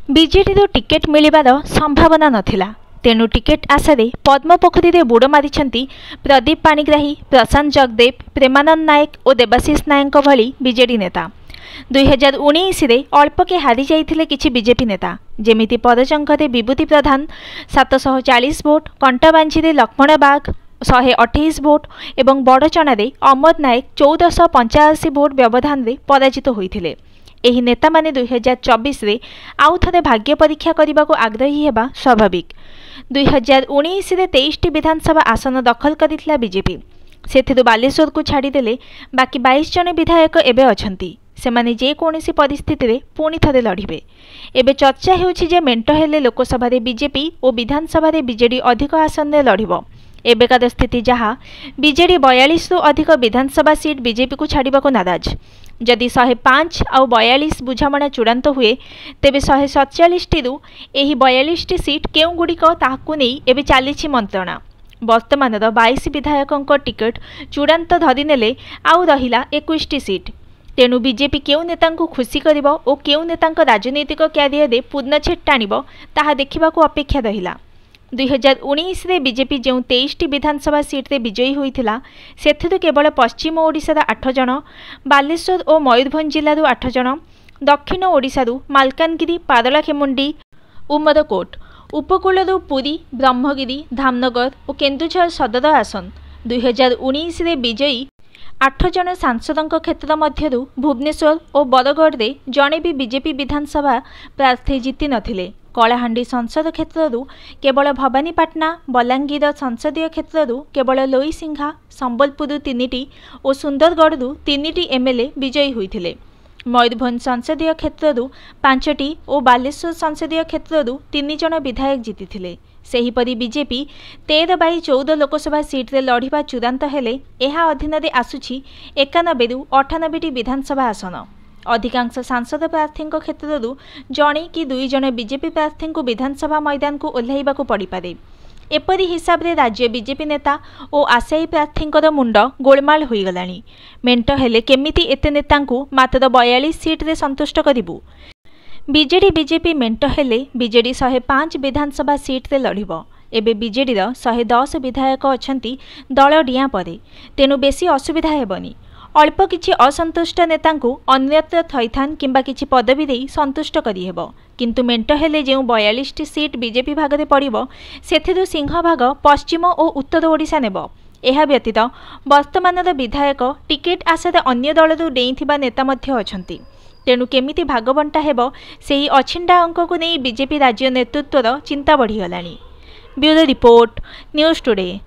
BJD ticket मिलिबार संभावना नथिला। तेणु ticket आशारे पद्मपोखरी में बुड़ मारिछंती प्रदीप पाणिग्राही, प्रशांत जगदेव, प्रेमानंद नायक और देवाशीष नायक भली बीजेडी नेता। 2019 रे अल्पके हारी जाइथिले किछि बीजेपी नेता, जेमिति परजंगरे विभूति प्रधान 740 भोट, कंटाबांझी लक्ष्मण बाघ 128 भोट एवं बड़चणा अमर नायक 1485 भोट व्यवधान रे पराजित होइथिले। एही नेता माने 2024 रे आउ थरे भाग्य परीक्षा करने को आग्रही हेबा स्वाभाविक। 2019 रे 23टी विधानसभा आसन दखल करिथिला बीजेपी। सेथिरु बालेश्वर को छाड़ीदेले बाकी 22 जन विधायक एबे अछंती। सेमाने जे कोनोसी परिस्थिति रे पुणी थरे लड़िबे। एबे चर्चा हेउछि जे मेंट हेले लोकसभा रे बीजेपी और विधानसभा रे बीजेडी अधिक आसन रे लड़िबो। एबेकार स्थिति जहाँ बीजेडी 42 रु अधिक विधानसभा सीट बीजेपी को छाड़िबा को नाराज। जदि 105 आउ 42 बुझामणा चूड़ांत हुए तेबे 147 रु एही 42 सीट केउ गुड़िक ताहाकु नै एबे चालिछि मंत्रणा। वर्तमान 22 विधायकों टिकेट चूड़ांत धरी नेले आउ रहिला 21 सीट। तेणु बीजेपी केउ नेतांकु खुशी करिबो ओ केउ नेतांक राजनीतिक क्यारियर रे पूर्णछेद टाणिबो ताहा देखिबाकू अपेक्षा रहिला। 2019 रे बीजेपी जो 23टी विधानसभा सीट रे विजयी होइथिला सेथिरु केवल पश्चिम ओडिशा 8 जन, बालेश्वर और मयूरभंज जिल्लारू 8 जन, दक्षिण ओडिशारू मालकानगिरी, पारलाखेमुंडी, उमरकोट, उपकूलरू पुरी, ब्रह्मगिरी, धामनगर और केन्दुझर सदर आसन। 2019 रे विजयी 8 जन सांसदों क्षेत्र मध्यरू भुवनेश्वर और बरगढ़ रे जणे भी बीजेपी विधानसभा प्रार्थी जीति नथिले। कलाहांडी संसद क्षेत्ररू केवल भवानीपाटना, बलांगीर संसदीय क्षेत्ररू केवल लोईसिंघा, संबलपुर 3टी और सुंदरगढ़ 3टी एमएलए विजयी होइथिले। मयूरभंज संसदीय क्षेत्ररू 5टी और बालेश्वर संसदीय क्षेत्ररू 3 जन विधायक जीतिथिले। सेहीपरि बीजेपी 13/14 लोकसभा सीट रे लड़िबा चूड़ांत हेले एहा अधीन रे आसुछि 91 रु 98टी विधानसभा आसन। अधिकांश सांसद प्रार्थी क्षेत्ररू जणे कि 2 जन बीजेपी प्रार्थी को विधानसभा मैदान को ओह्लाइबाकू पड़ी पारे। एपरी हिसाब रे राज्य बीजेपी नेता और आशायी प्रार्थी मुंड गोलमाल हो गलानी। मेंट हेले केमिति एते नेतांकू मात्र 42 सीट रे संतुष्ट करिबु। बीजेपी मेंट हेले बीजेडी 105 विधानसभा सीट रे लड़िबो। एबे बीजेडी 110 विधायक अछंती दल डिया परे, तेणु बेसी असुविधा हेबनी। अल्प किछि असंतुष्ट नेतांकू अन्यत्र थैथान किंबा किछि पदवी देई संतुष्ट करी हेबो। किंतु मेंट हेले जो 42टी सीट बीजेपी भागरे पड़िबो सेथिरु सिंहभाग पश्चिम और उत्तर ओडिशा नेबो। एहा व्यतीत वर्तमानर विधायक टिकेट आशारे अन्य दलरू डेइथिबा नेता मध्य अछंती। तेणु केमिति भागबंटा हेबो सेही अछिंडा अंक को नहीं बीजेपी राज्य नेतृत्वर चिंता बढ़ीगलानी। Bureau report, news today.